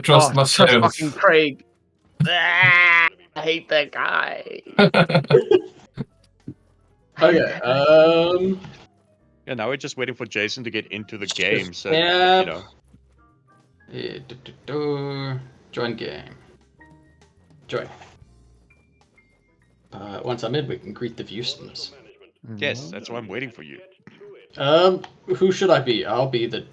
trust myself. fucking Craig. I hate that guy. Okay. Yeah, now we're just waiting for Jason to get into the game, so Yep. you know. Join game. Join. Once I'm in, we can greet the viewers. Yes, that's why I'm waiting for you. Who should I be? I'll be the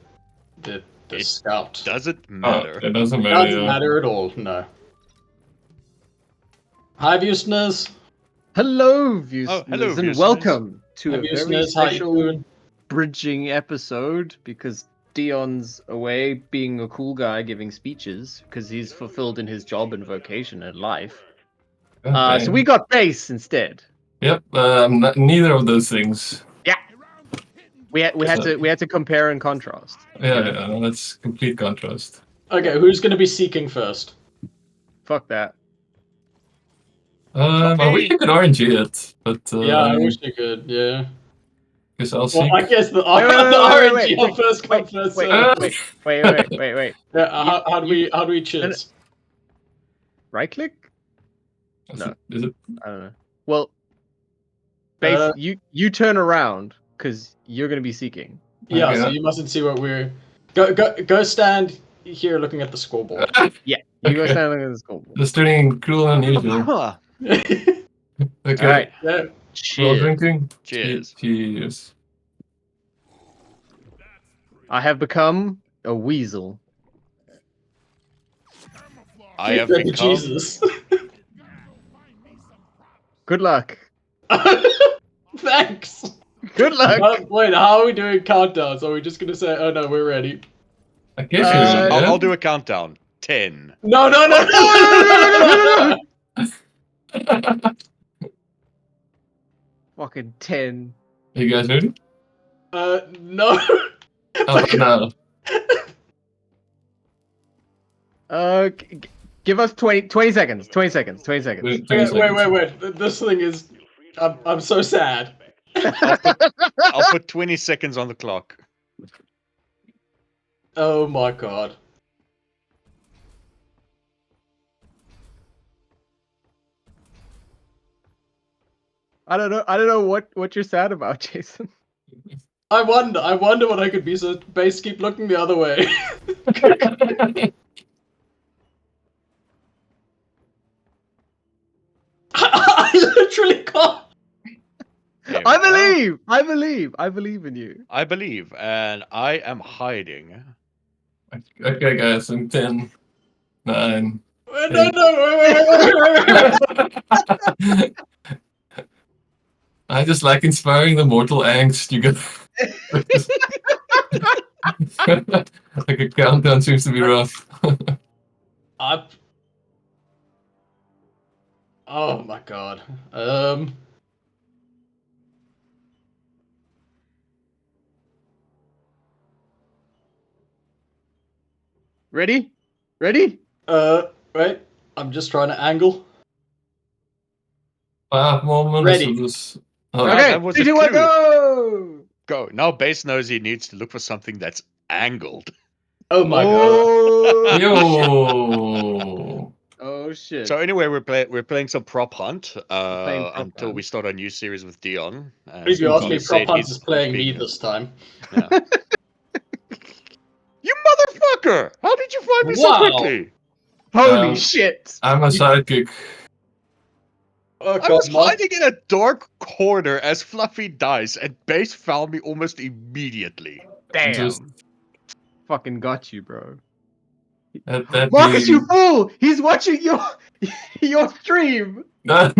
It scout. Doesn't matter. It doesn't matter. Doesn't matter at all. No. Hi, viewers. Hello, viewers, hello, and viewers. welcome to Hi, a very viewers. How you special doing? bridging episode because Deon's away being a cool guy giving speeches because he's fulfilled in his job and vocation and life. Okay. So we got base instead. Yep. Neither of those things. Yeah. We had to compare and contrast. Yeah, that's complete contrast. Okay, who's going to be seeking first? Fuck that. I wish you could RNG it, but Yeah, I wish you could. Yeah. Guess I'll seek. Well, I guess the wait, RNG on first come first serve. Wait. Yeah, how do we choose? Right click? No. Is it? I don't know. Well, basically, you turn around because you're gonna be seeking. Yeah, Okay. so you mustn't see what we're. Go stand here, looking at the scoreboard. Yeah, you go stand looking at the scoreboard. Just turning cruel and unusual. Huh. Okay. All right. Yeah. Well, Cheers. drinking. Cheers. Cheers. I have become a weasel. I have Thank you, become. Jesus. Good luck. Thanks. Good luck. Wait, how are we doing countdowns? Are we just gonna say, "Oh no, we're ready"? I guess I'll do a countdown. 10. No. Fucking 10. You guys ready? No. Oh, no. Give us 20 seconds. 20 seconds. 20 seconds. Wait, 20 seconds. Wait. This thing is. I'm so sad. I'll put 20 seconds on the clock. Oh my god. I don't know what you're sad about, Jason. I wonder what I could be. So base, keep looking the other way. I literally can't. There we I go. believe in you. I believe, and I am hiding. Okay, guys, I'm 10, 9. Wait. I just like inspiring the mortal angst you get. Like a countdown seems to be rough. Oh my god. Ready? Wait. I'm just trying to angle. 5 more minutes Ready. of this. Oh, Okay. that was a 3, 2, 1, clue. go! Go. Now base knows he needs to look for something that's angled. Oh my god. Oh, Yo! oh shit. So anyway, we're playing some prop hunt playing prop until hunt. we start a new series with Deon. If you ask me, He said Prop Hunt he's is playing me being- this time. Yeah. You motherfucker! How did you find me so Wow. quickly? Holy shit. I'm a sidekick. Oh I god, was Mark. hiding in a dark corner as Fluffy dies, and Base found me almost immediately. Damn. Just- Fucking got you, bro. That Marcus, being- you fool! He's watching your stream! That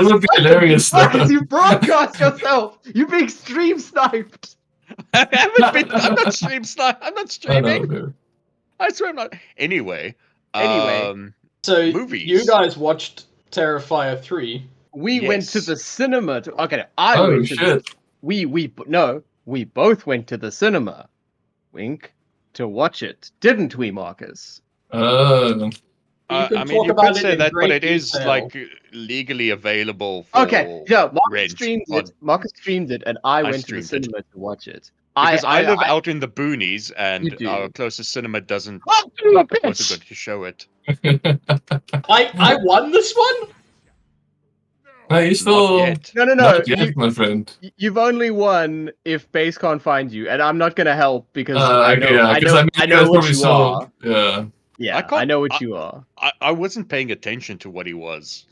would be hilarious, though. Marcus, you broadcast yourself! You being stream sniped! I'm not streaming. I'm not I streaming. know. I swear I'm not. Anyway. So Movies. you guys watched Terrifier 3. We went to Yes. the cinema to. Okay, Oh, went to shit. we both went to the cinema. Wink. To watch it, didn't we, Marcus? You can I mean, talk you about could it say in that, but great it is detail. like legally available for Okay, yeah, Marcus rent streamed on- it. Marcus streamed it, and I went to the streamed it. cinema to watch it. Because I live out in the boonies, You and do. our closest cinema doesn't Oh, you a wasn't bitch! going to show it. I won this one? No, you still yet. No, not yet, my friend. You've only won if base can't find you, and I'm not gonna help because I know, Okay, yeah, I 'cause know, mean, I you know guys what probably you saw. are. Yeah. Yeah, I can't- know what you are. I wasn't paying attention to what he was.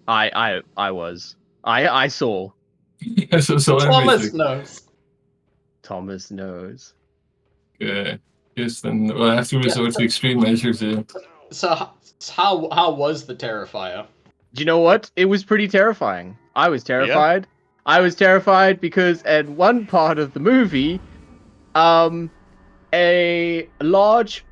I was. I saw. so Thomas everything. knows. Thomas knows. Okay. Yes, then we'll have to resort to extreme measures here. So how was the Terrifier? Do you know what? It was pretty terrifying. I was terrified. I was terrified because at one part of the movie, a large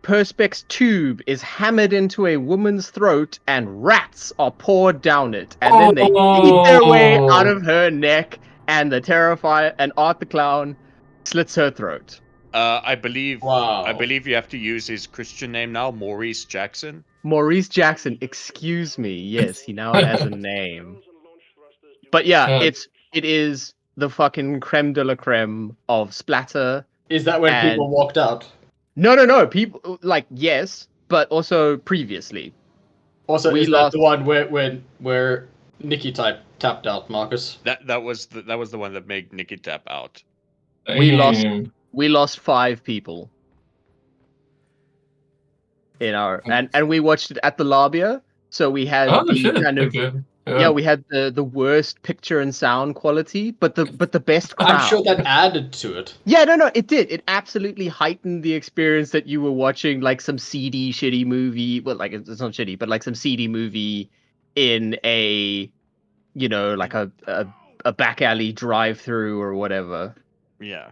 perspex tube is hammered into a woman's throat and rats are poured down it, and then they eat their way out of her neck, and the Terrifier and Art the Clown slits her throat. I believe Wow. you have to use his Christian name now, Maurice Jackson. Maurice Jackson, excuse me. Yes, he now has a name. But yeah, it is the fucking creme de la creme of splatter. Is that when And- people walked out? No. People like yes, but also previously. Also, We is lost- that the one where Nikki tapped out, Marcus? That was the one that made Nikki tap out. We lost- Damn. We lost 5 people in our and we watched it at the Labia, so we had Oh the shit! kind of Okay. yeah, we had the worst picture and sound quality, but the best crowd. I'm sure that added to it. Yeah, no, it did. It absolutely heightened the experience that you were watching like some seedy, shitty movie. Well, like it's not shitty, but like some seedy movie in a, like a back alley drive-through or whatever. Yeah.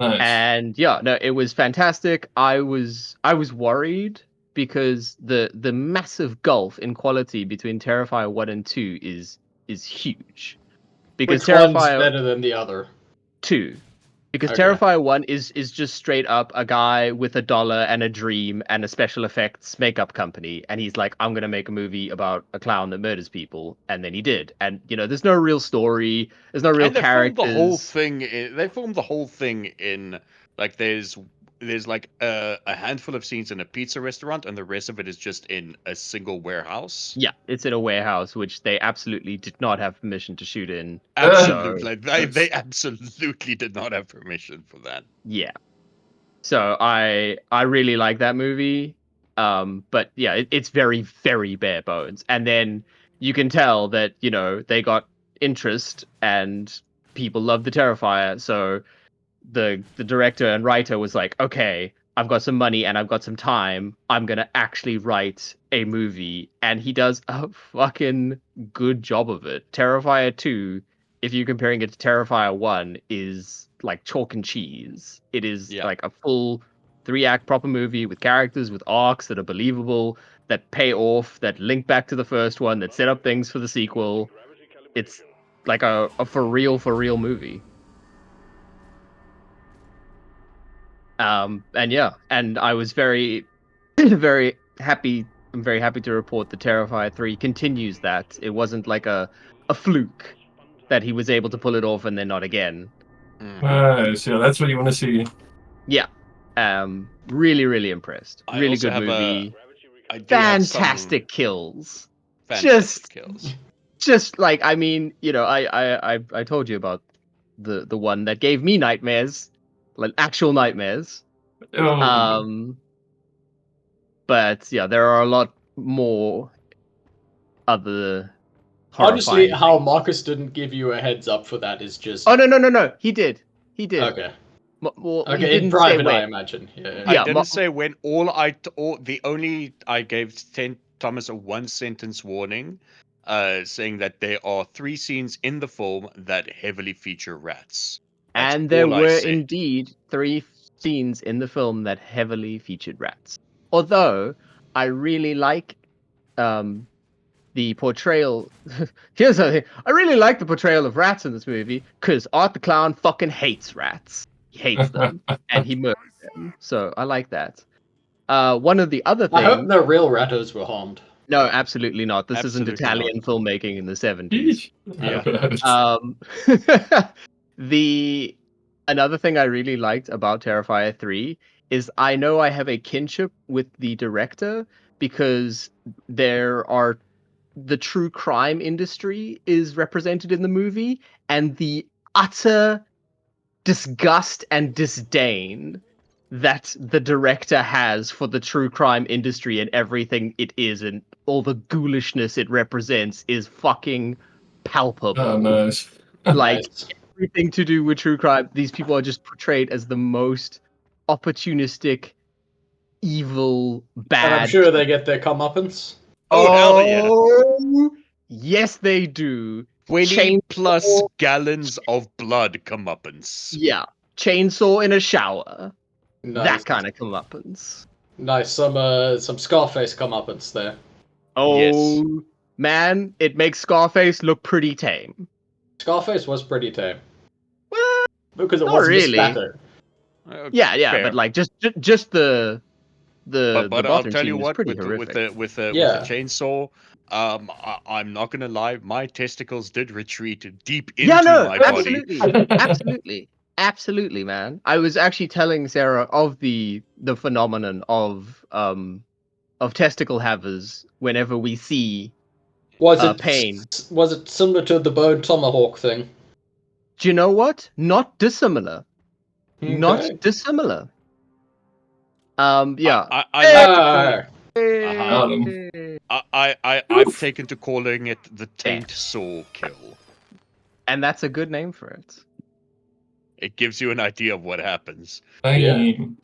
Nice. And yeah, no, it was fantastic. I was worried because the massive gulf in quality between Terrifier 1 and 2 is huge. Because Which one's Terrifier better than the other? 2. Because Okay. Terrifier 1 is just straight up a guy with $1 and a dream and a special effects makeup company, and he's like, I'm gonna make a movie about a clown that murders people, and then he did. And there's no real story, there's no real And they characters. filmed the whole thing. They filmed the whole thing in like there's like a handful of scenes in a pizza restaurant, and the rest of it is just in a single warehouse. Yeah, it's in a warehouse, which they absolutely did not have permission to shoot in. Absolutely, they absolutely did not have permission for that. Yeah. So I really like that movie. But yeah, it's very, very bare bones. And then you can tell that, they got interest and people love the Terrifier. So the director and writer was like, okay, I've got some money and I've got some time. I'm going to actually write a movie. And he does a fucking good job of it. Terrifier 2, if you're comparing it to Terrifier 1, is like chalk and cheese. It is like a full 3-act proper movie with characters, with arcs that are believable, that pay off, that link back to the first one, that set up things for the sequel. It's like a for real movie. And yeah, and I was very, very happy. I'm very happy to report that Terrifier 3 continues that. It wasn't like a fluke that he was able to pull it off and then not again. Nice. Yeah, that's what you want to see. Yeah. Really, really impressed. I Really also good have movie. I do have some Fantastic kills. fantastic kills. Just like, I mean, I told you about the one that gave me nightmares, like actual nightmares. Oh. But yeah, there are a lot more other Honestly, horrifying how things. Marcus didn't give you a heads up for that is just... Oh no, he did. Okay. Well, he Okay, didn't in private, say when. I imagine. Yeah. Yeah, I didn't say when. I gave Thomas a 1-sentence warning, saying that there are 3 scenes in the film that heavily feature rats. That's and there all I were said. indeed 3 scenes in the film that heavily featured rats. Although I really like the portrayal. Here's the thing: I really like the portrayal of rats in this movie because Art the Clown fucking hates rats. He hates them and he murders them. So I like that. One of the other I hope things. the real rattos were harmed. No, absolutely not. This Absolutely isn't Italian filmmaking in the 70s. Yeesh. Yeah. Um, Another thing I really liked about Terrifier 3 is I know I have a kinship with the director because the true crime industry is represented in the movie, and the utter disgust and disdain that the director has for the true crime industry and everything it is and all the ghoulishness it represents is fucking palpable. Oh, nice. Like Nice. everything to do with true crime, these people are just portrayed as the most opportunistic, evil, bad. And I'm sure they get their comeuppance. Oh, hell yeah. Oh, yes, they do. 20 plus Chainsaw- gallons of blood comeuppance. Yeah, chainsaw in a shower. Nice. That kind of comeuppance. Nice. Some Scarface comeuppance there. Oh, man, it makes Scarface look pretty tame. Scarface was pretty tame. Well, Because it not wasn't really. a spatter. Yeah, Fair. but like just the But bathroom I'll tell scene you is what, pretty with horrific. with the Yeah. chainsaw, I'm not gonna lie, my testicles did retreat deep Yeah, into no, my body. absolutely, man. I was actually telling Sarah of the phenomenon of testicle havers whenever we see Was it pain. Was it similar to the bone tomahawk thing? Do you know what? Not dissimilar. Not Okay. dissimilar. Yeah. I like to call it. Got him. I've taken to calling it the taint saw kill. And that's a good name for it. It gives you an idea of what happens. Bang.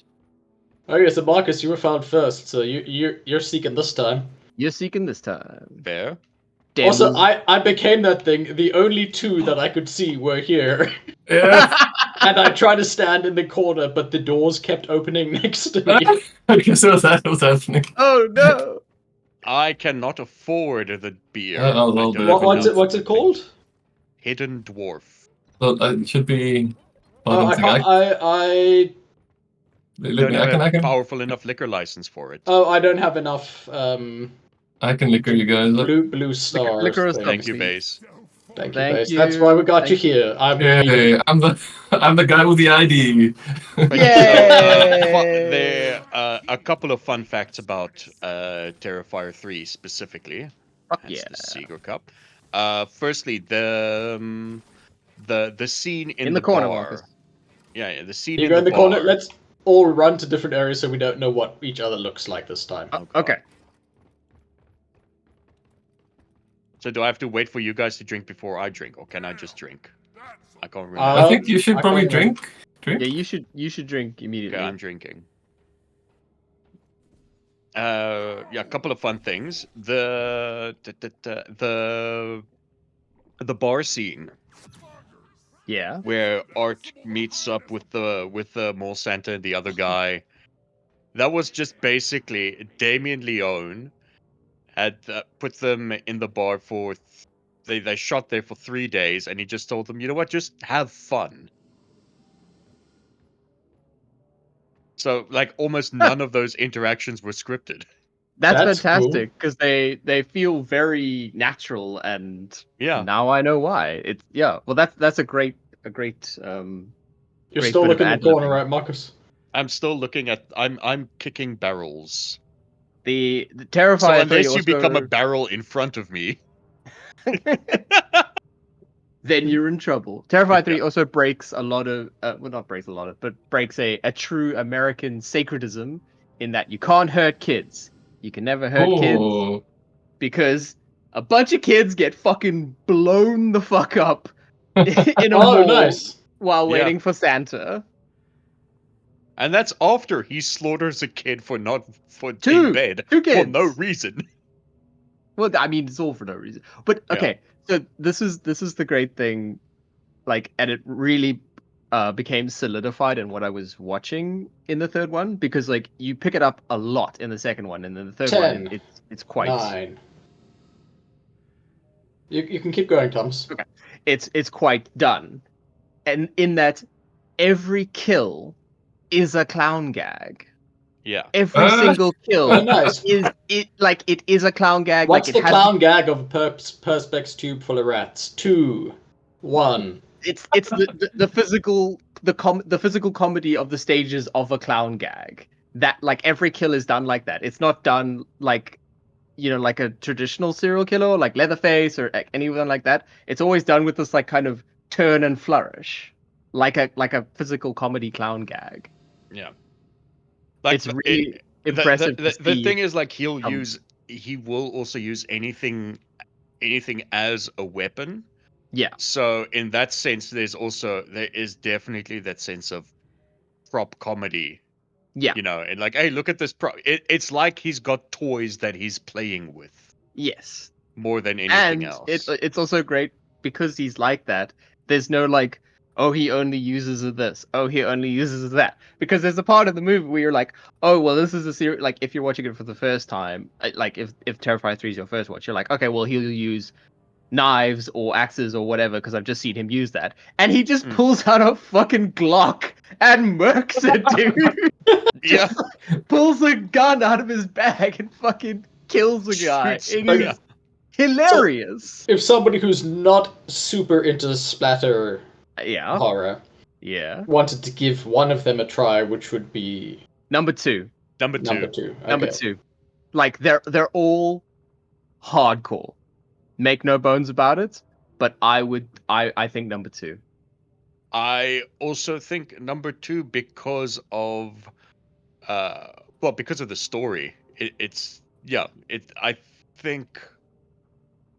Okay, so Marcus, you were found first, so you're seeking this time. You're seeking this time. Fair. Also, Demos. I became that thing. The only two that I could see were here, Yeah. and I tried to stand in the corner, but the doors kept opening next to me. I guess that was happening. Oh no! I cannot afford the beer. I'll I do don't it. have What's enough it? What's of it the called? thing. Hidden Dwarf. Well, it should be. Oh, I Something. can't. I Don't have I a can. powerful enough liquor license for it. Oh, I don't have enough. I can liquor you guys up. Blue stars. liquor us things. up, Thank you, please. Base. Thank you, Thank Base. That's why we got you you. here. I'm Hey, I'm the guy with the ID. There a couple of fun facts about Terrifier 3 specifically. Fuck Hence yeah. the Seeger Cup. Firstly, the scene in the corner, bar. Marcus. Yeah, the scene You in go in the corner. bar. Let's all run to different areas so we don't know what each other looks like this time. Oh, God. Okay. So do I have to wait for you guys to drink before I drink, or can I just drink? I can't remember. I think you should I probably can't remember. drink. Drink. Yeah, you should drink immediately. Okay, I'm drinking. Yeah, a couple of fun things. The bar scene Yeah. where Art meets up with the Mole Santa and the other guy. That was just basically Damien Leone had put them in the bar for they shot there for 3 days, and he just told them, you know what, just have fun. So like almost none of those interactions were scripted. That's That's fantastic because they feel very natural, and Yeah. now I know why. It's Well, that's a great You're great still bit of looking in the corner, ad-libbing. right, Marcus? I'm still looking at I'm kicking barrels. The So Terrifier 3 unless you also, become a barrel in front of me. then you're in trouble. Terrifier 3 Yeah. also breaks a lot of well, not breaks a lot of, but breaks a true American sacredism in that you can't hurt kids. You can never hurt kids Oh, because a bunch of kids get fucking blown the fuck up in a Oh, mall nice. while Yeah. waiting for Santa. And that's after he slaughters a kid for not in Two bed kids. for no reason. Well, I mean, it's all for no reason. But Yeah. okay, so this is the great thing, like, and it really became solidified in what I was watching in the third one, because like you pick it up a lot in the second one, and then the third 10, one it's quite 9. You can keep going, Thomas. it's quite done, and in that every kill is a clown gag. Yeah. Every single kill Oh, nice. it is a clown gag. What's like, the it has clown gag of a Perspex tube full of rats? 2, 1. it's the physical the physical comedy of the stages of a clown gag. That like every kill is done like that. It's not done like like a traditional serial killer, like Leatherface or anyone like that. It's always done with this like kind of turn and flourish, like a physical comedy clown gag. Yeah. Like It's really impressive to the see. thing is, like, he will also use anything as a weapon. Yeah, So in that sense, there is definitely that sense of prop comedy, yeah, and like, hey, look at this prop. It's like he's got toys that he's playing with yes. more than anything And else. it's also great because he's like that. There's no like, oh, he only uses this. Oh, he only uses that. Because there's a part of the movie where you're like, oh, well, this is a series. Like, if you're watching it for the first time, like if Terrifier 3 is your first watch, you're like, okay, well, he'll use knives or axes or whatever because I've just seen him use that. And he just Mm. pulls out a fucking Glock and murks it, dude. Yeah. Just pulls a gun out of his bag and fucking kills a guy. Shoots- It yeah. is hilarious. If somebody who's not super into splatter Yeah. horror Yeah. wanted to give one of them a try, which would be Number two. Number number two. 2? Number Okay. two. Like they're all hardcore. Make no bones about it. But I think number two. I also think number two because of because of the story. I think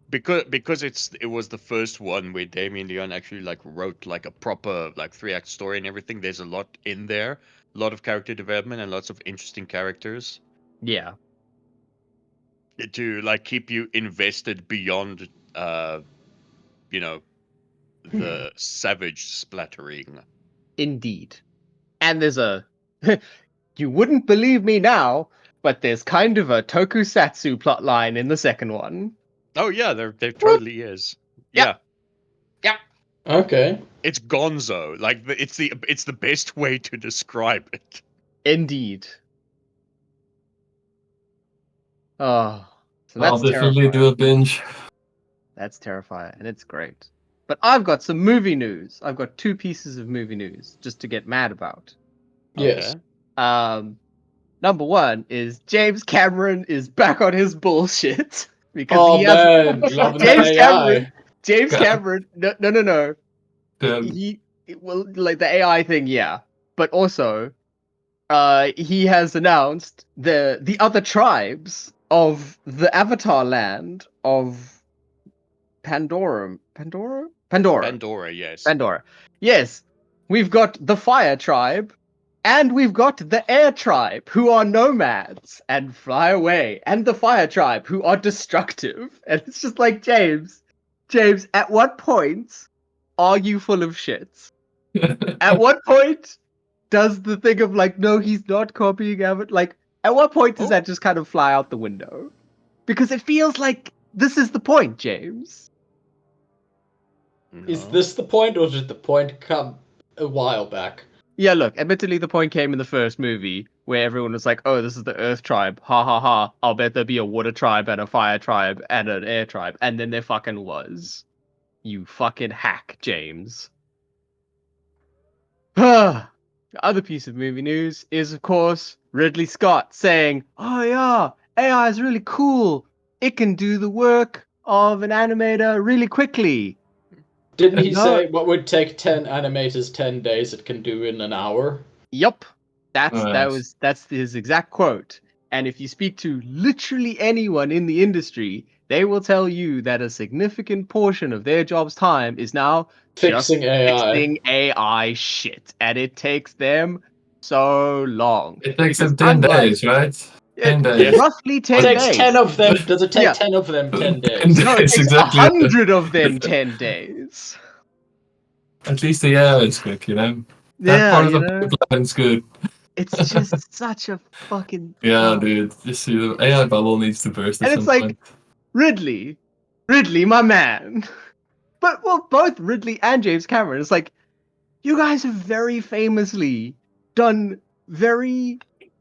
because it was the first one where Damien Leon actually like wrote like a proper like 3-act story and everything. There's a lot in there, a lot of character development and lots of interesting characters Yeah. to like keep you invested beyond you know the savage splattering. Indeed. And there's a you wouldn't believe me now, but there's kind of a tokusatsu plotline in the second one. Oh yeah, there totally is. Yep. Yeah. Okay. It's gonzo. Like it's the best way to describe it. Indeed. Oh, so I'll that's definitely do a terrifying. binge. That's terrifying, and it's great. But I've got some movie news. I've got two pieces of movie news just to get mad about. Yes. Okay. Number one is James Cameron is back on his bullshit because Oh he has man, loving the James AI. Cameron. No. Um, He well, like the AI thing, yeah. But also, he has announced the other tribes of the Avatar land of Pandora. Pandora, yes. Pandora. Yes, we've got the Fire Tribe, and we've got the Air Tribe, who are nomads and fly away, and the Fire Tribe, who are destructive. And it's just like, James, at what point are you full of shit? At what point does the thing of like, no, he's not copying Avatar, like, at what point does Oh. that just kind of fly out the window? Because it feels like this is the point, James. Is No. this the point, or did the point come a while back? Yeah, look, admittedly, the point came in the first movie where everyone was like, oh, this is the Earth tribe. Ha ha ha. I'll bet there'll be a water tribe and a fire tribe and an air tribe. And then there fucking was. You fucking hack, James. The other piece of movie news is, of course, Ridley Scott saying, oh yeah, AI is really cool. It can do the work of an animator really quickly. Didn't he No. say what would take 10 animators 10 days it can do in an hour? Yup. That's Nice. that's his exact quote. And if you speak to literally anyone in the industry, they will tell you that a significant portion of their job's time is now Fixing just AI. fixing AI shit. And it takes them so long. It takes Because them 10 unlike days, right? it, 10 days. roughly 10 Takes days. 10 of them. Does it take Yeah. 10 of them 10 10 days? No, it days, takes exactly. 100 of them 10 days. At least the AI is quick, That Yeah, part of the pipeline's good. it's just such a fucking Yeah, dude. Just see, the AI bubble needs to burst at And some it's like, point. Ridley, my man. But, well, both Ridley and James Cameron, it's like, you guys have very famously done very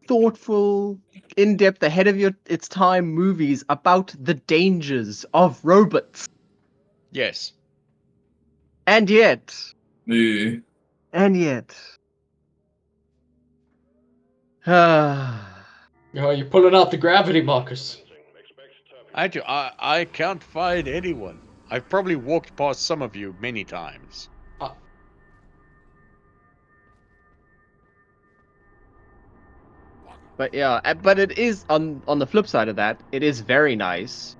thoughtful, in-depth, ahead of its time movies about the dangers of robots. Yes. And yet, The Ah, Oh, you're pulling out the gravity, Marcus. I can't find anyone. I've probably walked past some of you many times. but yeah, but it is on the flip side of that, it is very nice.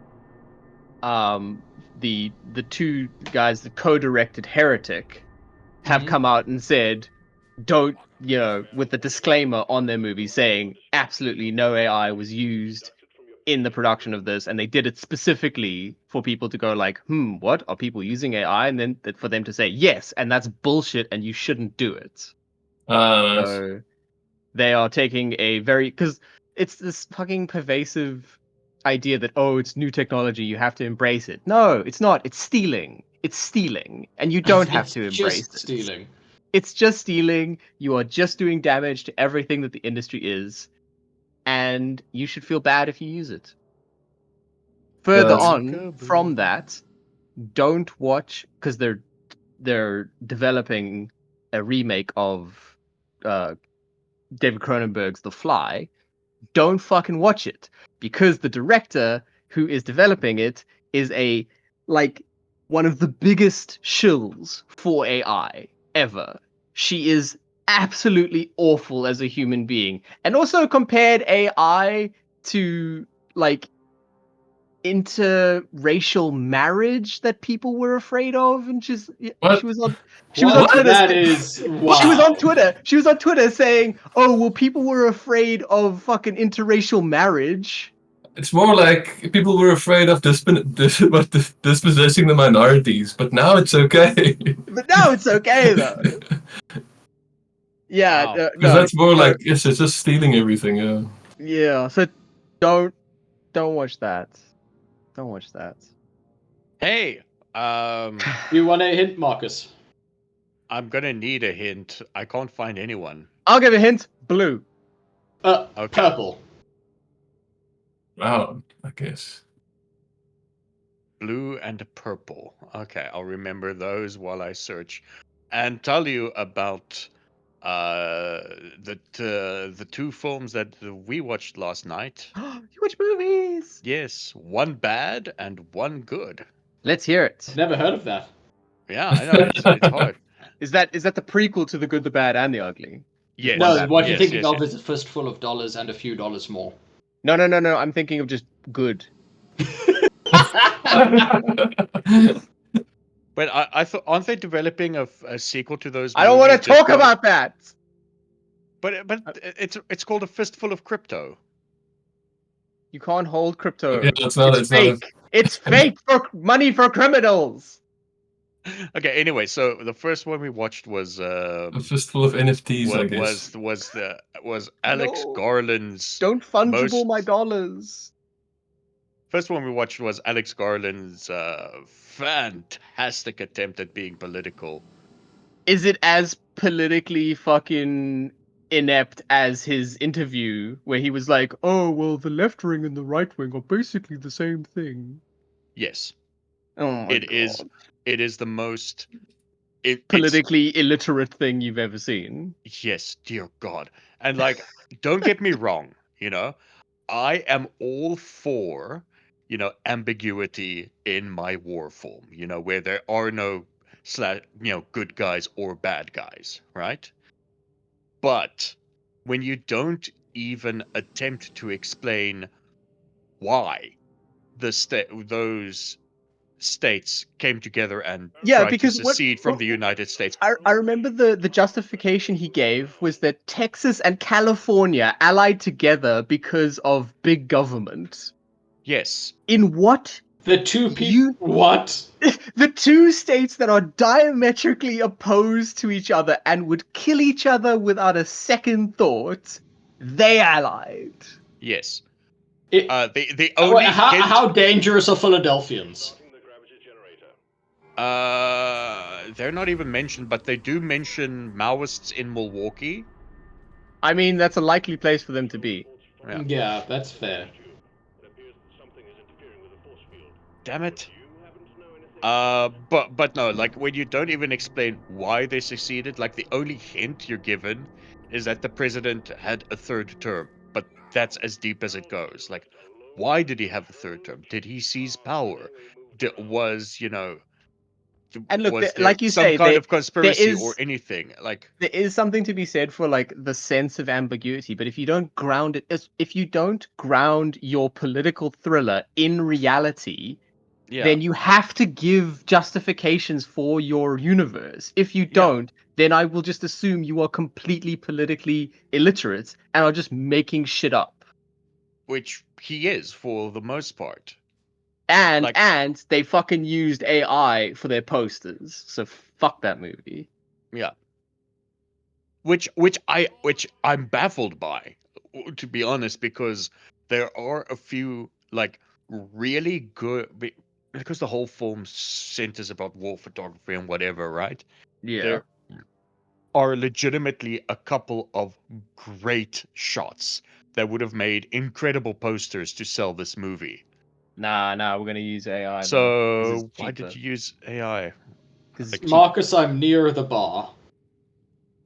The two guys that co-directed Heretic have Mhm. come out and said, don't, with the disclaimer on their movie saying absolutely no AI was used in the production of this, and they did it specifically for people to go like, what are people using AI, and then for them to say yes, and that's bullshit, and you shouldn't do it. nice. So they are taking a very, because it's this fucking pervasive idea that, oh, it's new technology, you have to embrace it. No, it's not. It's stealing. It's stealing, and you don't have It's to embrace just it. stealing. It's just stealing. You are just doing damage to everything that the industry is, and you should feel bad if you use it. Further Yes. on from that, don't watch, because they're developing a remake of David Cronenberg's The Fly. Don't fucking watch it, because the director who is developing it is one of the biggest shills for AI ever. She is absolutely awful as a human being, and also compared AI to like interracial marriage that people were afraid of, and she What? was on What? Twitter. That is wow. She was on Twitter. She was on Twitter saying, "Oh, well, people were afraid of fucking interracial marriage." It's more like people were afraid of dispossessing the minorities, but now it's okay. But now it's okay though. Yeah, Wow. Because no, that's more like, yes, it's just stealing everything, yeah. yeah. So don't watch that. Don't watch that. Hey, You want a hint, Marcus? I'm gonna need a hint. I can't find anyone. I'll give a hint. Blue. Okay. Purple. Wow, I guess. Blue and purple. Okay, I'll remember those while I search, and tell you about the two films that we watched last night. You watch movies. Yes, one bad and one good. Let's hear it. Never heard of that. Yeah, I know it's hard. Is that the prequel to The Good, the Bad, and the Ugly? Yes. One No, bad what one. you're Yes, thinking yes, of yes. is a fistful of dollars and a few dollars more. No. I'm thinking of just good. But I thought, aren't they developing a sequel to those I don't want to movies? Just talk called- about that. But it's called a fistful of crypto. You can't hold crypto. Yeah, it's not a- fake. It's fake for money for criminals. Okay. Anyway, so the first one we watched was A fistful of NFTs, I guess. was Alex No. Garland's Don't fungible most my dollars. first one we watched was Alex Garland's fantastic attempt at being political. Is it as politically fucking inept as his interview where he was like, "Oh, well, the left wing and the right wing are basically the same thing." Yes, Oh my it is. god. It is the most Politically illiterate thing you've ever seen. yes, dear God. And like, don't get me wrong, I am all for, ambiguity in my war form, where there are no good guys or bad guys, right? But when you don't even attempt to explain why those states came together and Yeah, tried to because secede from the United States. I remember the justification he gave was that Texas and California allied together because of big government. Yes. In what? The two people. What? The two states that are diametrically opposed to each other and would kill each other without a second thought, they allied. Yes. It, the only hint, how dangerous are Philadelphians? they're not even mentioned, but they do mention Maoists in Milwaukee. I mean, that's a likely place for them to be. Yeah, that's fair. Damn it. But no, like when you don't even explain why they succeeded, like the only hint you're given is that the president had a third term, but that's as deep as it goes. Like, why did he have a third term? Did he seize power? Was, And look, was there like you some say, kind there of conspiracy or anything? Like, there is something to be said for like the sense of ambiguity, but if you don't ground it, if you don't ground your political thriller in reality, yeah, then you have to give justifications for your universe. If you Yeah. don't, then I will just assume you are completely politically illiterate and are just making shit up. which he is for the most part. And Like, they fucking used AI for their posters. So fuck that movie. yeah. Which I'm baffled by, to be honest, because there are a few like really good because the whole film centers about war photography and whatever, right? Yeah. There are legitimately a couple of great shots that would have made incredible posters to sell this movie. Nah, we're gonna use AI, bro. 'Cause it's So why did cheaper. you use AI? 'Cause Like, Marcus, I'm near the bar.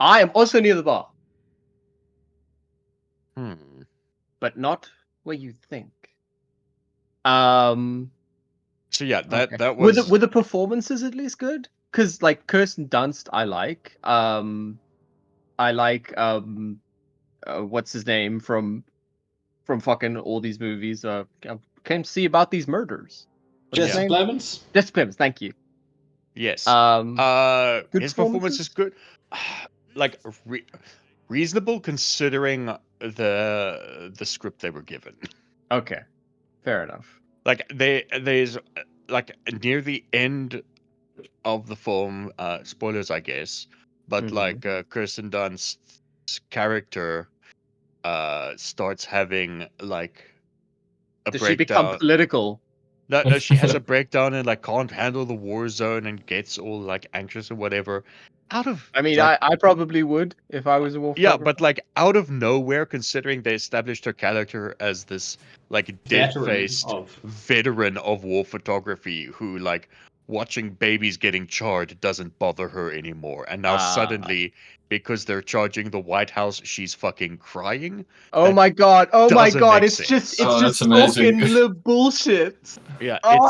I am also near the bar, hmm. but not where you think. Um, So yeah, okay. that Were was the performances at least good? Because like Kirsten Dunst, I like. I like what's his name from fucking all these movies. I came to see about these murders. What's his Jesse Yeah. name? Plemons? Jesse Plemons. Thank you. yes. Good His performance is performances. good, like reasonable considering the script they were given. Okay, fair enough. Like there's like near the end of the film, spoilers I guess, but Mhm. like Kirsten Dunst's character starts having like a Does she become breakdown. political? No, she has a breakdown and like can't handle the war zone and gets all like anxious or whatever. Out of I mean, like I probably would if I was a war Yeah, photographer. but like out of nowhere, considering they established her character as this like Veteran dead-faced of. veteran of war photography who like watching babies getting charred doesn't bother her anymore. And now Ah. suddenly, because they're charging the White House, she's fucking crying. Oh That my god! Oh my doesn't god! make It's sense. Oh, that's just amazing. token bullshit. Yeah, Oh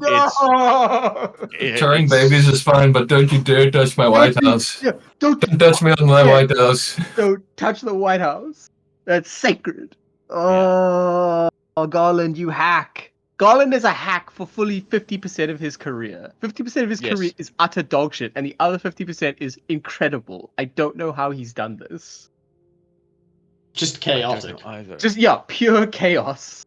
no! Charring babies it's is fine, but don't you dare touch my White Don't you, House. yeah, don't Don't touch me on my yeah, White House. don't touch the White House. That's sacred. yeah. Oh, Garland, you hack. Garland is a hack for fully 50% of his career. 50% of his career Yes. is utter dog shit, and the other 50% is incredible. I don't know how he's done this. Just I don't know chaotic. either. Just, yeah, pure chaos.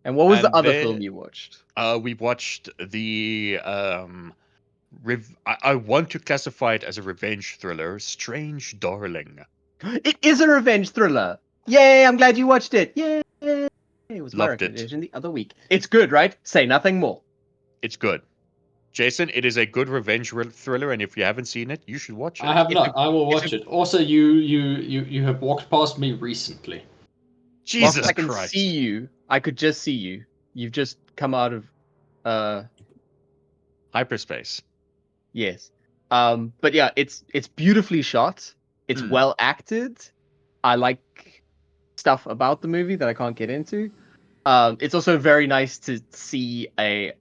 And what was the And other then film you watched? we watched the I want to classify it as a revenge thriller, Strange Darling. It is a revenge thriller. Yay, I'm glad you watched it. Yay. It was my Loved it. recommendation the other week. It's good, right? Say nothing more. It's good. Jason, it is a good revenge thriller, and if you haven't seen it, you should watch I it. have It's not. a, I will it's watch a, it. Also, you have walked past me recently. whilst Jesus I can see Christ. you, I could just see you. You've just come out of, uh, Hyperspace. yes. But yeah, it's beautifully shot. It's Mm. well acted. I like stuff about the movie that I can't get into. It's also very nice to see a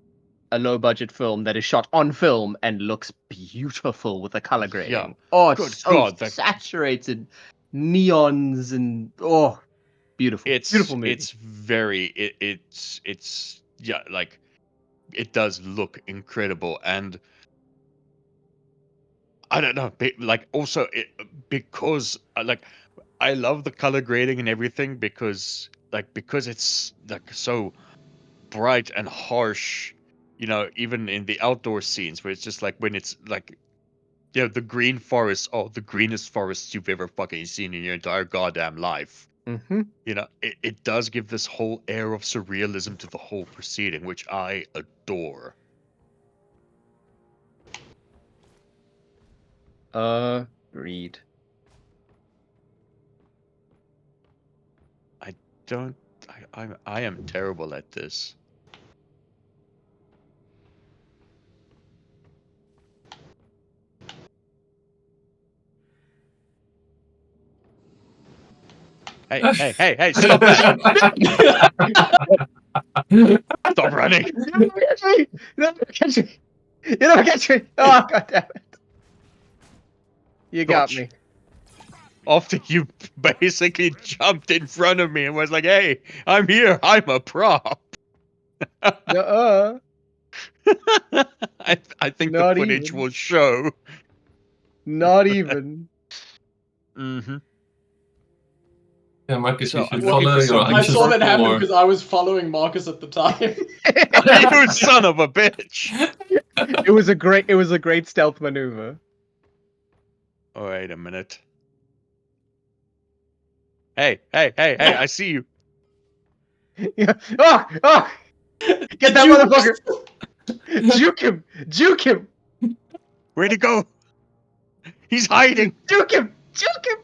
low budget film that is shot on film and looks beautiful with the color Yeah. grading. Oh, it's Good so God, saturated, neons and oh, beautiful, beautiful movie. it's very it's yeah, like it does look incredible, and I don't know, like also because like I love the color grading and everything because it's like so bright and harsh, even in the outdoor scenes where it's just like when it's like the green forest, oh, the greenest forests you've ever fucking seen in your entire goddamn life. Mm-hmm. It does give this whole air of surrealism to the whole proceeding, which I adore. Agreed. I don't. I am terrible at this. Hey, stop that! Stop running! You never catch me! You never catch me! You never catch me! Oh, god damn it. You got Dodge. me. After you basically jumped in front of me and was like, hey, I'm here, I'm a prop. Nuh-uh. I think the Not footage even. will show. Not even. Mm-hmm. Yeah, Marcus, So you should I'm looking follow for your something. I anxious saw that happen more. because I was following Marcus at the time. You son of a bitch! It was a great stealth maneuver. Oh, wait a minute. Hey, I see you. Yeah. Oh! Oh! Get that motherfucker! Juke him! Juke him! Where'd he go? He's hiding! Juke him! Juke him!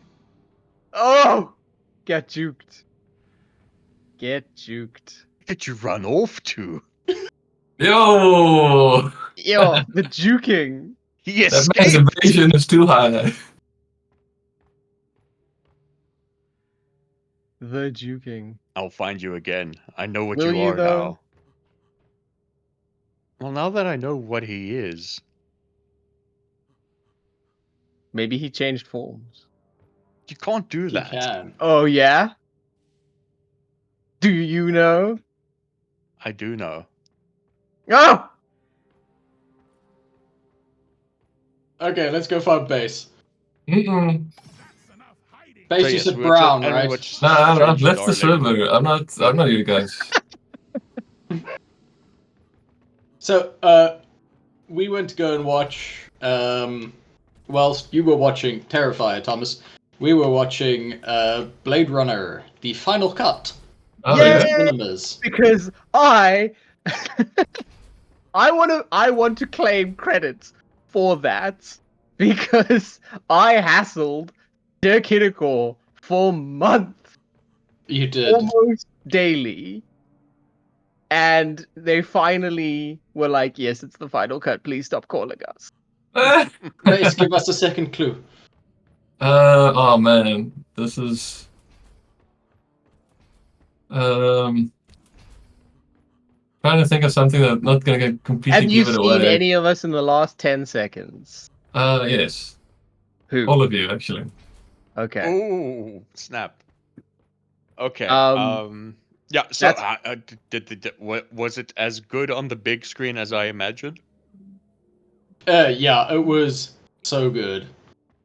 Oh! Get juked. Get juked. Where did you run off to? Yo! Yo, the juking. He That man's escaped! evasion is too high. The juking. I'll find you again. I know what Will you you, are though? now. Well, now that I know what he is, Maybe he changed forms. you can't do You that. can. Oh, yeah? Do you know? I do know. Oh! Okay, let's go find base. Mm-mm. Base, So you yes, said we were brown, and we right? watched Nah, I've Strange left the Darling. server. I'm not you guys. So, we went to go and watch, well, you were watching Terrifier, Thomas. We were watching, Blade Runner, the final cut. Oh Yay! yeah. Cinemas. Because I want to claim credits for that because I hassled Dirk Hiddecore for months, You did. almost daily. And they finally were like, yes, it's the final cut. Please stop calling us. Base, give us a second clue. Oh man, this is trying to think of something that's not gonna get completely Have you give it seen away. any of us in the last 10 seconds? Yes, Who? all of you actually. Okay. Oh, snap. Okay. Yeah. So, That's- was it as good on the big screen as I imagined? Yeah, it was so good.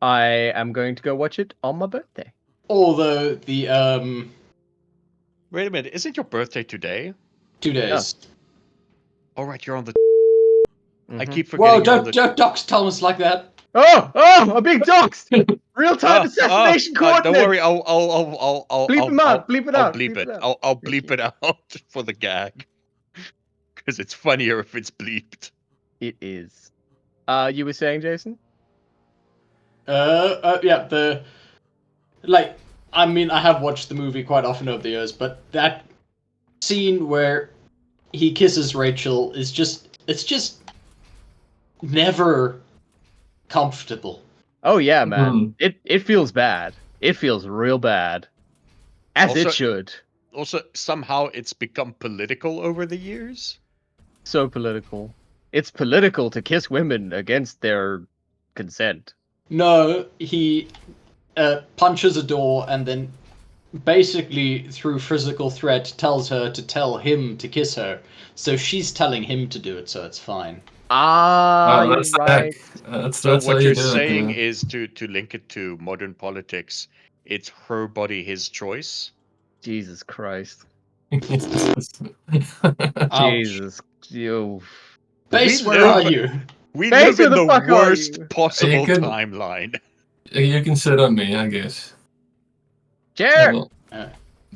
I am going to go watch it on my birthday. Although the, Wait a minute. Isn't your birthday today? 2 days. All right, you're on the. I Mhm. keep Whoa, forgetting you're on the. don't dox Thomas like that. Oh, I'm being doxxed! Real-time assassination coordinates! Don't worry. I'll Bleep him out, bleep it I'll out, bleep bleep it. it out. I'll Thank bleep you. it out for the gag. Because it's funnier if it's bleeped. It is. You were saying, Jason? Yeah, like, I mean, I have watched the movie quite often over the years, but that scene where he kisses Rachel is it's just never comfortable. Oh yeah, man. Mhm. It feels bad. It feels real bad. As it Also- should. Also, somehow it's become political over the years. So political. It's political to kiss women against their consent. No, he punches a door and then basically through physical threat tells her to tell him to kiss her. So she's telling him to do it, so it's fine. Ah, Oh, you're that's right. That's So how what you you're do saying it. is to link it to modern politics. It's her body, his choice. Jesus Christ. Ouch. Jesus. You. Base, We where live- are you? We Base, live where in the the fuck are worst you? possible You can- timeline. You can sit on me, I guess. Chair!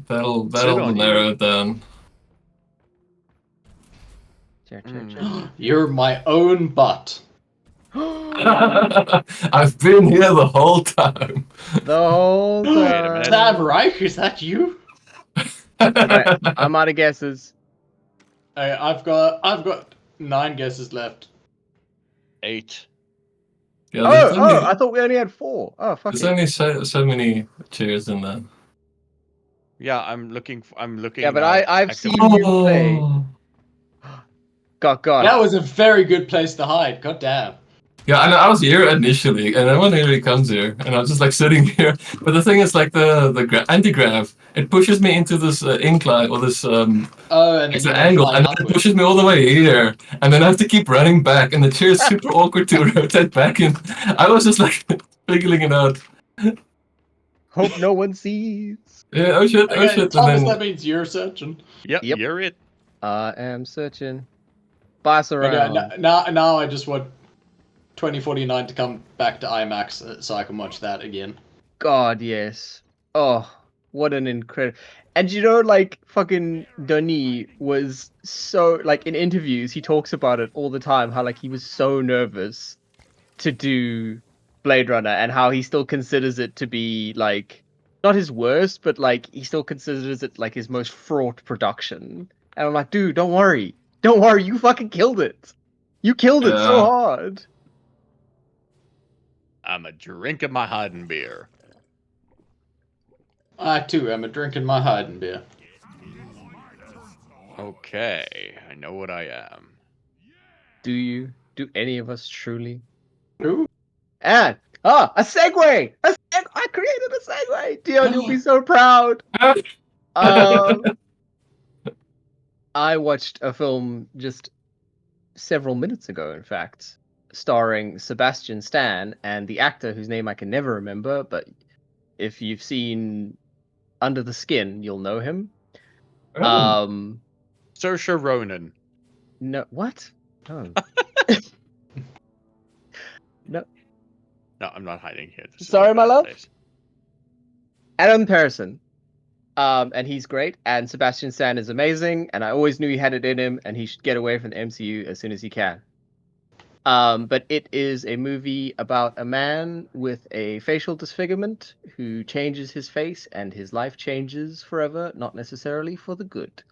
That'll on you. narrow it down. Chair. You're my own butt. I've been here the whole time. The whole Wait a time. minute. Sam Reich, is that you? Alright, I'm out of guesses. I've got 9 guesses left. 8. Yeah, there's I thought we only had 4. Oh, fuck there's it. only so many chairs in there. Yeah, I'm looking. I'm looking. Yeah, but I've actively. seen you play. Oh. God. That was a very good place to hide. God damn. Yeah, and I was here initially, and then when he comes here, and I was just like sitting here. But the thing is, like the anti-grav, it pushes me into this incline or this Oh, and then it's you an want to angle, fly and then it upwards. pushes me all the way here, and then I have to keep running back, and the chair is super awkward to rotate back in. I was just like figuring it out. Hope no one sees. Yeah, oh shit, Okay, and Thomas, then that means you're searching. Yep, Yep. you're it. I am searching. Pass Okay, around. now I just want 2049 to come back to IMAX so I can watch that again. God, yes. Oh, what an incredible. And you know, like, fucking Denis was so, like, in interviews, he talks about it all the time, how, like, he was so nervous to do Blade Runner and how he still considers it to be, like, not his worst, but, like, he still considers it, like, his most fraught production. And I'm like, dude, don't worry. Don't worry, you fucking killed it. You killed it so Yeah. hard. I'm a drinking my Haden beer. I too am a drinking my Haydn beer. Okay, I know what I am. Do you? Do any of us truly? Ooh. And a segue! I created a segue! Deon, you'll be so proud. Um, I watched a film just several minutes ago, in fact, starring Sebastian Stan and the actor whose name I can never remember, but if you've seen Under the Skin, you'll know him. Oh. Saoirse Ronan. No, what? Oh. No, No, I'm not hiding here. This is a sorry, my bad love. place. Adam Pearson. And he's great, and Sebastian Stan is amazing, and I always knew he had it in him, and he should get away from the MCU as soon as he can. But it is a movie about a man with a facial disfigurement who changes his face, and his life changes forever, not necessarily for the good.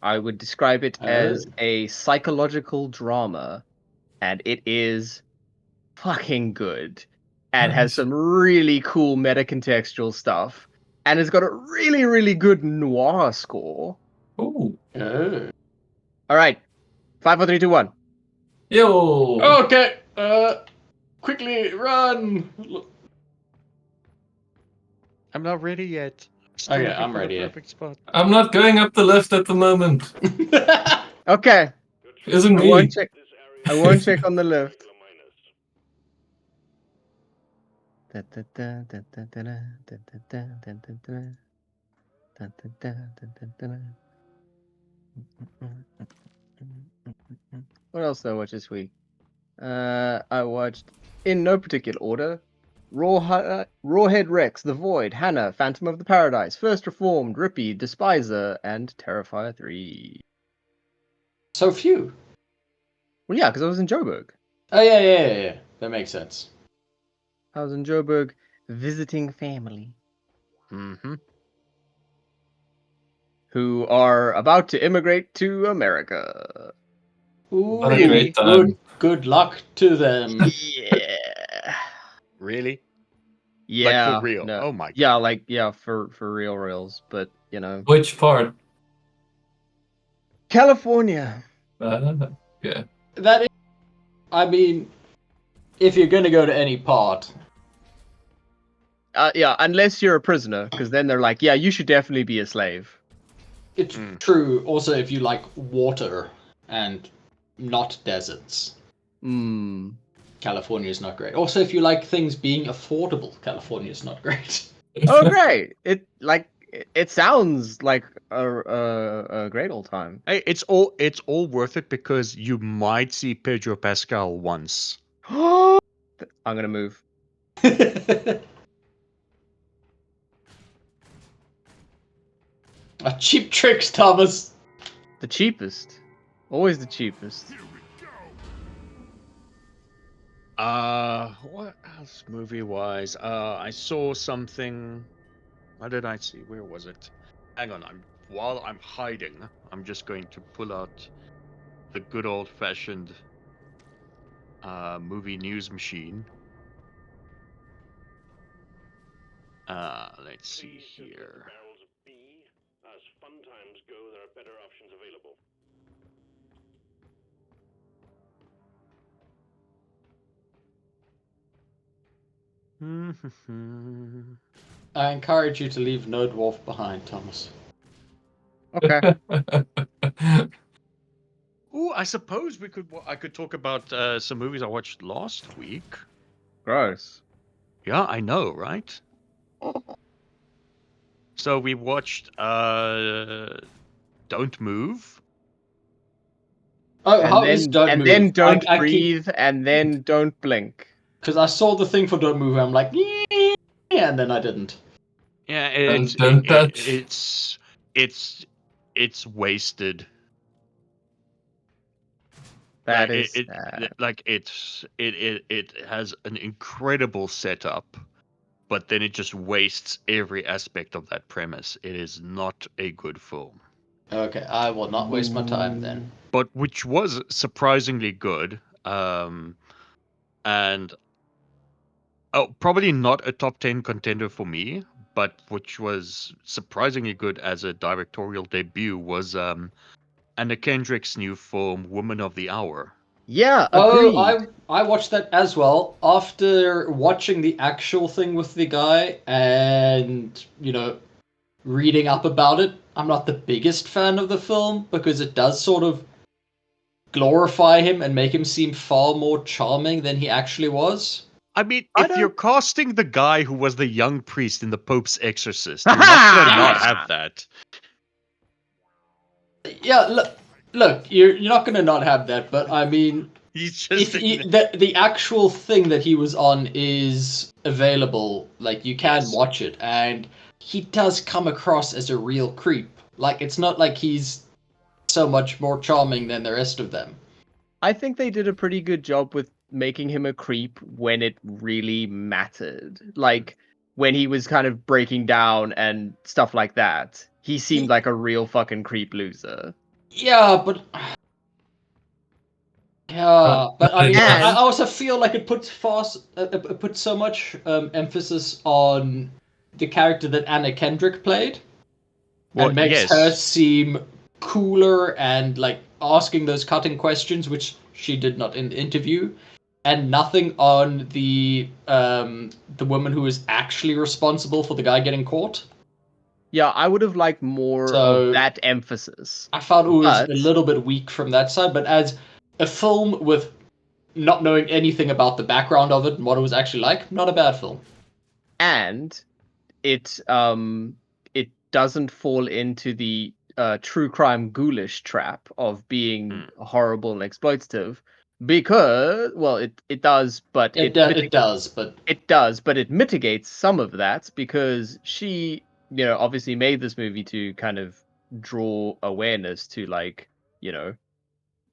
I would describe it as a psychological drama, and it is fucking good, and has Nice. some really cool meta-contextual stuff, and it's got a really, really good noir score. Oh. Oh. All right, 5, 4, 3, 2, 1. Yo. Okay, quickly run! I'm not ready yet. Still Okay, looking I'm for ready. the perfect spot. I'm not going up the left at the moment. Okay, Isn't I me. won't check. I won't check on the left. What else did I watch this week? I watched, in no particular order, Rawhead Rex, The Void, Hannah, Phantom of the Paradise, First Reformed, Rippy, Despiser, and Terrifier 3. So few. Well, yeah, because I was in Joburg. Oh yeah. That makes sense. I was in Joburg visiting family Mm-hmm. who are about to immigrate to America. Ooh, What a Really? great time. good luck to them. Yeah. Really? Yeah. Like for real? No. Oh my Yeah, god. like, yeah, for reals, but, you know. Which part? California. Yeah. That is, I mean, if you're gonna go to any part, Yeah, unless you're a prisoner, because then they're like, yeah, you should definitely be a slave. it's true. Also, if you like water and not deserts, Hmm. California is not great. Also, if you like things being affordable, California is not great. Oh, great! It sounds like a great old time. Hey, it's all worth it because you might see Pedro Pascal once. I'm gonna move. Cheap tricks, Thomas. The cheapest, always the cheapest. What else movie wise? I saw something. What did I see? Where was it? Hang on, while I'm hiding, I'm just going to pull out the good old fashioned movie news machine. Let's see here. go, there are better options available. I encourage you to leave no dwarf behind, Thomas. Okay. Ooh, I suppose I could talk about some movies I watched last week. Gross. Yeah, I know, right? So we watched Don't Move. Oh, And how then, is Don't and Move? then don't I breathe, and then don't blink. because I saw the thing for Don't Move, and I'm like, yeah, and then I didn't. Yeah, Don't touch. it's wasted. That Like is sad. it has an incredible setup, but then it just wastes every aspect of that premise. It is not a good film. Okay, I will not waste my time then. But which was surprisingly good. And probably not a top 10 contender for me, but which was surprisingly good as a directorial debut was Anna Kendrick's new film Woman of the Hour. Yeah, Oh, agreed. I watched that as well. After watching the actual thing with the guy and, reading up about it, I'm not the biggest fan of the film because it does sort of glorify him and make him seem far more charming than he actually was. I mean, I if you're don't- casting the guy who was the young priest in The Pope's Exorcist, you're not gonna not have that. Yeah, look, you're not gonna not have that, but I mean, He's if just the actual thing that he was on is available, like you can Yes. watch it, and he does come across as a real creep. Like it's not like he's so much more charming than the rest of them. I think they did a pretty good job with making him a creep when it really mattered. Like when he was kind of breaking down and stuff like that. He seemed like a real fucking creep loser. Yeah, but I mean, I And also feel like it puts so much emphasis on the character that Anna Kendrick played, well, and makes her yes. seem cooler and like asking those cutting questions, which she did not in the interview, and nothing on the woman who is actually responsible for the guy getting caught. yeah, I would have liked more of So that emphasis. I found it was But a little bit weak from that side, but as a film with not knowing anything about the background of it and what it was actually like, not a bad film. and it doesn't fall into the true crime ghoulish trap of being horrible and exploitative because it does, but It does, but it does, but it mitigates some of that because she, obviously made this movie to kind of draw awareness to, like,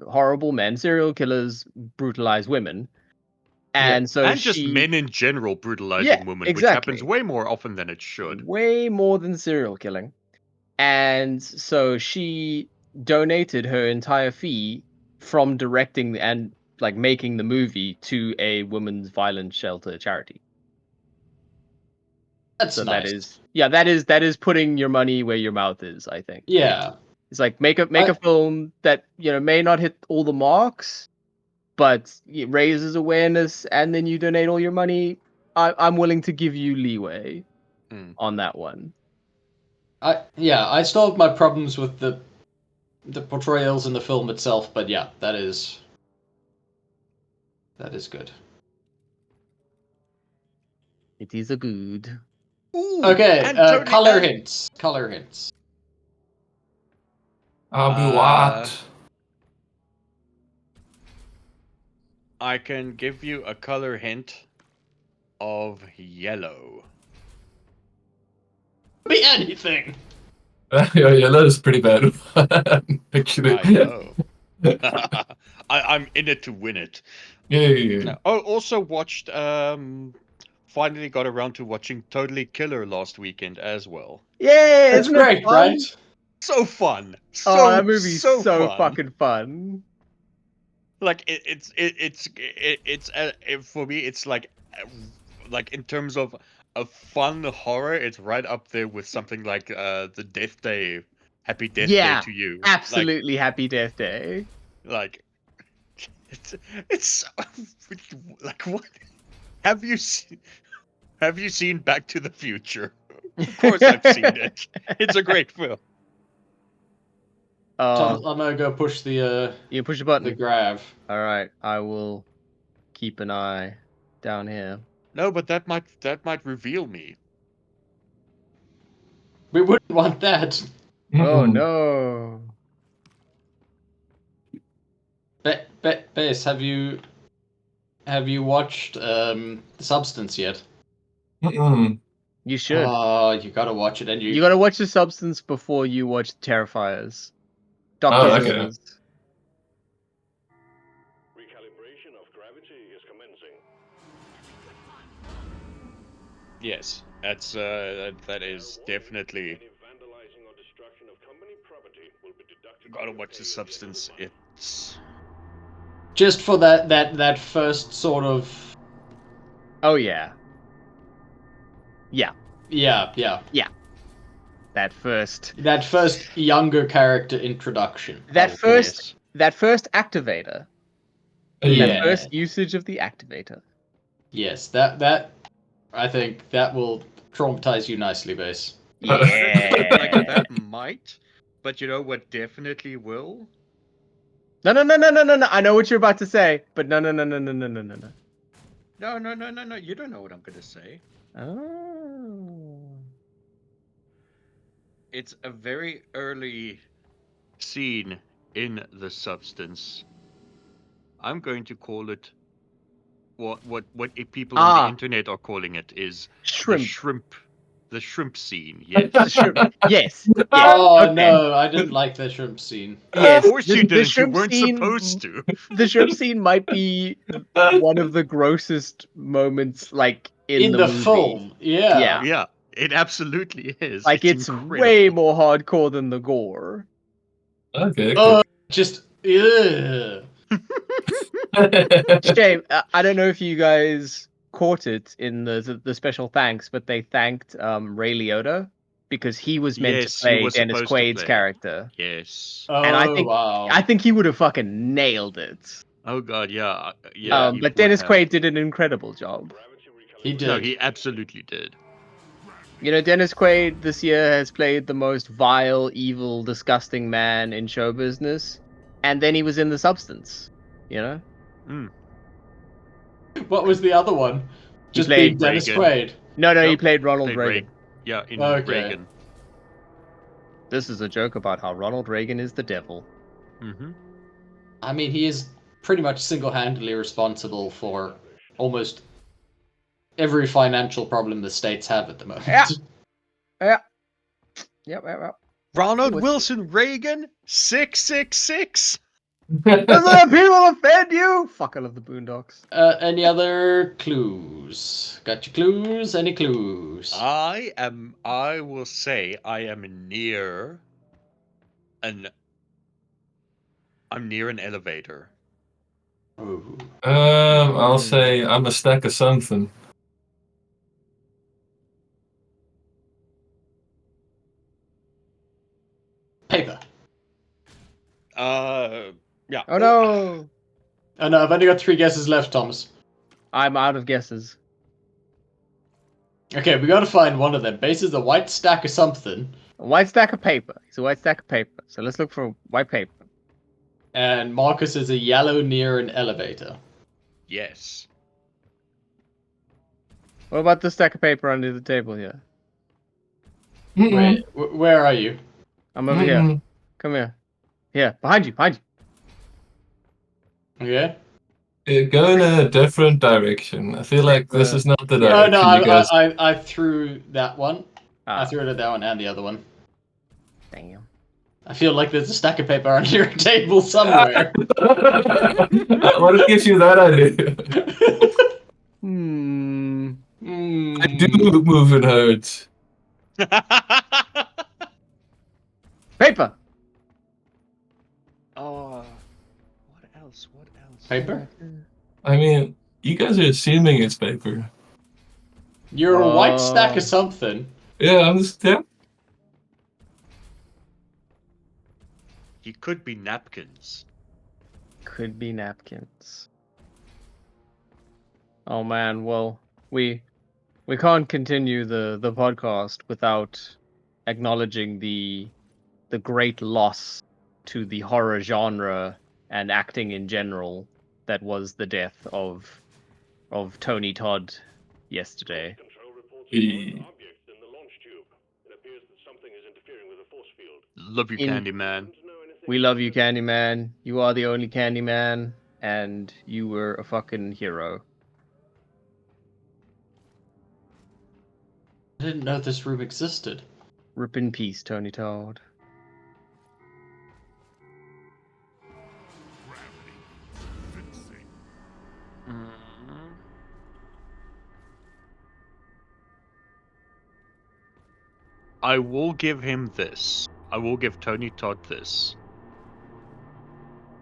horrible men, serial killers brutalize women. And so And just she, men in general brutalizing yeah, women, which happens exactly. way more often than it should. Way more than serial killing. And so she donated her entire fee from directing and like making the movie to a women's violence shelter charity. that's So nice. that is putting your money where your mouth is, I think. Yeah. It's like make a film that, may not hit all the marks, but it raises awareness, and then you donate all your money. I'm willing to give you leeway on that one. I still have my problems with the portrayals in the film itself, but yeah, that is good. It is a good. Ooh, Okay, and Tony, color and, hints. Color hints. What? I can give you a color hint of yellow. Be anything. Yeah, yellow is pretty bad. Actually. I know. I'm in it to win it. Yeah. Oh, also watched. Finally got around to watching Totally Killer last weekend as well. Yeah, That's isn't it great, fun? right? So fun. Oh, that movie's So so fun. fucking fun. Like for me it's like in terms of a fun horror, it's right up there with something like the Death Day Happy Death Yeah, Day to you. Absolutely happy death day. Like it's like what? Have you seen Back to the Future? Of course I've seen it. It's a great film. Tom, I'm gonna go push the You push a button. grav. All right, I will keep an eye down here. No, but that might reveal me. We wouldn't want that. Oh Mm-mm. no! Base, have you watched Substance yet? Mm-mm. You should. Oh, you gotta watch it, and You gotta watch The Substance before you watch Terrifiers. Oh, Doctor's okay. orders. Recalibration of gravity is commencing. Yes, that is definitely. Any vandalizing or destruction of company property will be deducted. Gotta from watch The your Substance. daily It's just for that first sort of Oh yeah. Yeah. yeah That first. that first younger character introduction. That I will first. call That first activator. it. Yeah. That first usage of the activator. Yes, that I think that will traumatize you nicely, Base. Yeah. like that might, but you know what definitely will? No. I know what you're about to say, but no. No. You don't know what I'm gonna say. Oh. It's a very early scene in The Substance. I'm going to call it what people on the internet are calling it is Shrimp. the shrimp scene. Yes. The shrimp. Yes. Oh okay. no, I didn't like the shrimp scene. Yes. Of course the, you the didn't. You shrimp weren't scene, supposed to. The shrimp scene might be one of the grossest moments, like in the movie. film. Yeah. Yeah, it absolutely is. Like it's incredible. way more hardcore than the gore. Okay. Oh, just ugh. Shame. I don't know if you guys caught it in the special thanks, but they thanked Ray Liotta because he was meant Yes, to he play was Dennis supposed to Quaid's play. character. Yes. Oh And wow. I think he would have fucking nailed it. Oh god, yeah. Yeah. he But would Dennis have. Quaid did an incredible job. He did. No, he absolutely did. You know, Dennis Quaid this year has played the most vile, evil, disgusting man in show business, and then he was in The Substance. You know, What was the other one? He Just played being Dennis Reagan. Quaid. no, he Nope, played Ronald played Reagan. Yeah, in Okay. Reagan. This is a joke about how Ronald Reagan is the devil. Mm-hmm. I mean, he is pretty much single-handedly responsible for almost every financial problem the states have at the moment. Yeah. Yep. Ronald What's- Wilson Reagan 666. Doesn't let people offend you? Fuck, I love the Boondocks. Any other clues? Got your clues? Any clues? I will say I am near an elevator. Ooh. I'll say I'm a stack of something. Paper. Yeah. Oh no! Oh no, I've only got 3 guesses left, Thomas. I'm out of guesses. Okay, we gotta find one of them. Base is a white stack of something, A white stack of paper. It's a white stack of paper. So let's look for white paper. and Marcus is a yellow near an elevator. Yes. What about the stack of paper under the table here? Wait, where are you? I'm over here. Come here. Here, behind you. Okay. Go in a different direction. I feel like this is not the No, direction no, you guys. I threw that one. I Ah, threw it at that one and the other one. damn. I feel like there's a stack of paper under your table somewhere. What gives you that idea? I do move in herds. Paper. Oh, what else? Paper? I mean, you guys are assuming it's paper. You're a white stack of something. Yeah, I'm just yeah. He could be napkins. Could be napkins. Oh man, well, we can't continue the podcast without acknowledging the great loss to the horror genre and acting in general that was the death of Tony Todd yesterday. Control reports E- found objects in the launch tube. It appears that something is interfering with the force field. Love you, In- Candyman. Don't know anything We love you, about it. Candyman. You are the only Candyman, and you were a fucking hero. I didn't know this room existed. Rip in peace, Tony Todd. I will give him this. I will give Tony Todd this.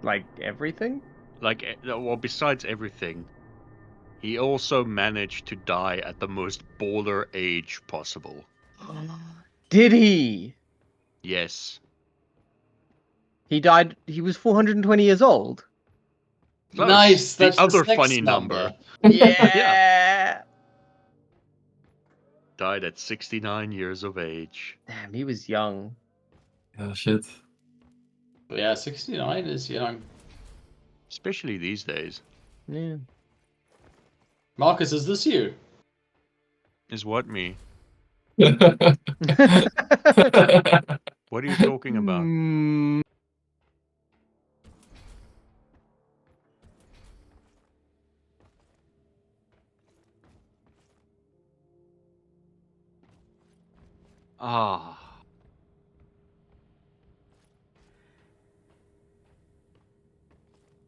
Like everything? Well, besides everything, he also managed to die at the most baller age possible. Did he? Yes. He died. He was 420 years old. Close. Nice. The That's other sex funny number. Yeah. Died at 69 years of age. Damn, he was young. Yeah, shit. But yeah, 69 is young. Especially these days. Yeah. Marcus, is this you? Is what me? Hmm. What are you talking about? Hmm. Ah.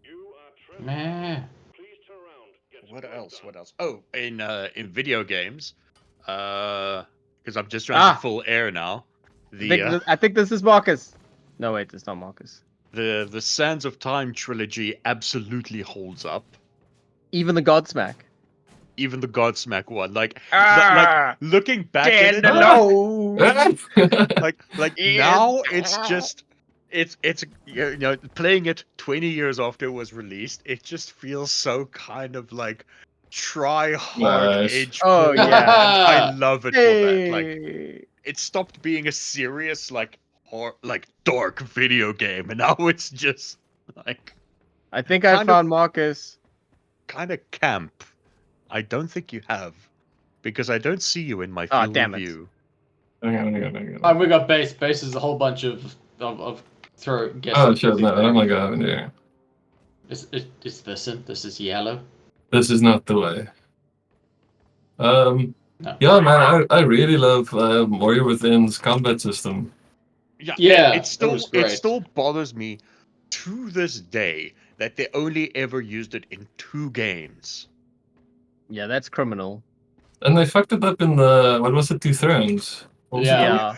You are Trevor. Meh. Please turn around. Get What your else? done. What else? Oh, in video games, because I'm just trying to Ah! full air now. I think this is Marcus. No, wait, it's not Marcus. The Sands of Time trilogy absolutely holds up. Even the Godsmack. Even the Godsmack one, like Ah! looking back at it, alone. like Yes. now it's just it's you know, playing it 20 years after it was released, it just feels so kind of like try hard Nice. edge Oh, porn, yeah. and I love it for that. Like Hey. it stopped being a serious like dark video game, and now it's just like I think I kind of- found Marcus. kind of camp. I don't think you have, because I don't see you in my Ah, field damn of it. view. Hang on. Oh, we got base. Base is a whole bunch of throw guess. Oh shit, no, oh my god, yeah. Is this it? This is yellow. This is not the way. No. Yeah, man, I really love Warrior Within's combat system. Yeah, it that was great. still bothers me to this day that they only ever used it in 2 games. Yeah, that's criminal. And they fucked it up in the, what was it, Two Thrones? What was it Yeah. called?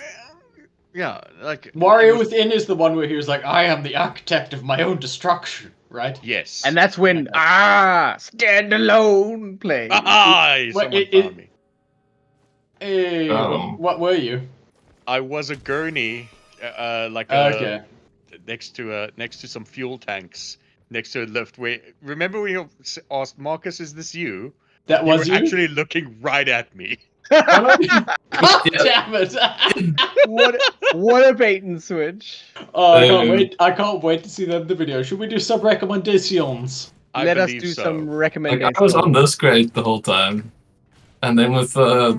Yeah, like Warrior it was- Within is the one where he was like, "I am the architect of my own destruction," right? Yes. And that's when Stand Alone plays. Someone found me. What were you? I was a gurney, Okay. next to some fuel tanks, next to a lift. Remember when you asked Marcus, "Is this you?" That You was were you. actually looking right at me. God Yeah. damn it! what a bait and switch. Oh, I can't Um, wait! I can't wait to see that in the video. Should we do some recommendations? I Let us believe do so. some Like, recommendations. I was on this crate the whole time. And then with the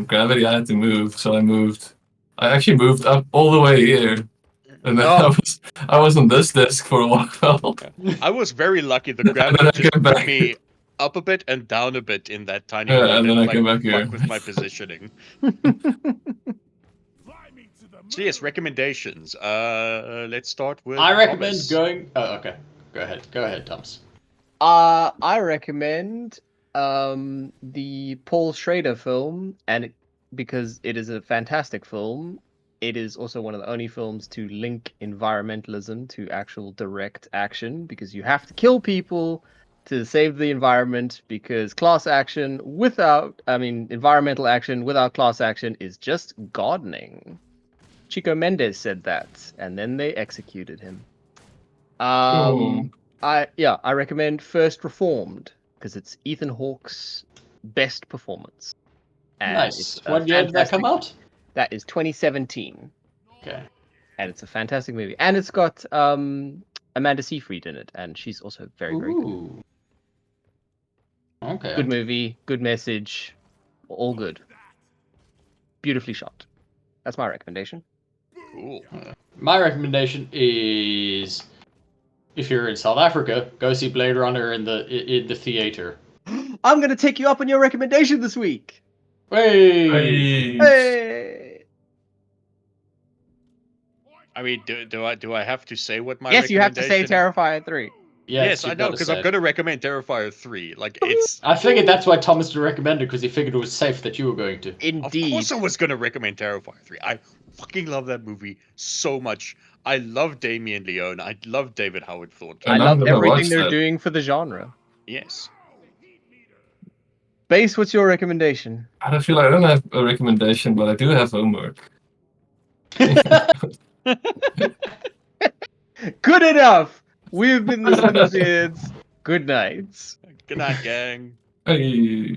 gravity, I had to move, so I moved. I actually moved up all the way here. And then Oh. I was on this desk for a while. I was very lucky. The And then gravity I just came put back. me up a bit and down a bit in that tiny Yeah, room. and then Didn't, I came back fuck here. with my positioning. So yes, recommendations. Let's start with. I recommend Thomas. going. Oh, okay. Go ahead, Thomas. I recommend the Paul Schrader film, and because it is a fantastic film, it is also one of the only films to link environmentalism to actual direct action, because you have to kill people to save the environment, because environmental action without class action is just gardening. Chico Mendes said that, and then they executed him. Oh. I recommend First Reformed because it's Ethan Hawke's best performance. And Nice. it's What year did that come fantastic- out? That is 2017, Okay. and it's a fantastic movie. And it's got Amanda Seyfried in it, and she's also very, very good. Ooh. Okay. Good movie, good message, all good. Beautifully shot. That's my recommendation. Cool. My recommendation is, if you're in South Africa, go see Blade Runner in the theater. I'm gonna take you up on your recommendation this week. Hey! Hey. Hey! I mean, do I have to say what my Yes, you have to say recommendation- Terrifier 3. Yes, you've I know, gotta because say I'm it. going to recommend Terrifier 3. Like, it's... I figured that's why Thomas recommended, because he figured it was safe that you were going to. Indeed. Of course I was going to recommend Terrifier 3. I fucking love that movie so much. I love Damien Leone. I love David Howard Thornton. I And love I'm gonna everything watch they're that. doing for the genre. Yes. Base, what's your recommendation? I feel like I don't have a recommendation, but I do have homework. Good enough! We've been the Cinebeards. Good night. Good night, gang. Hey.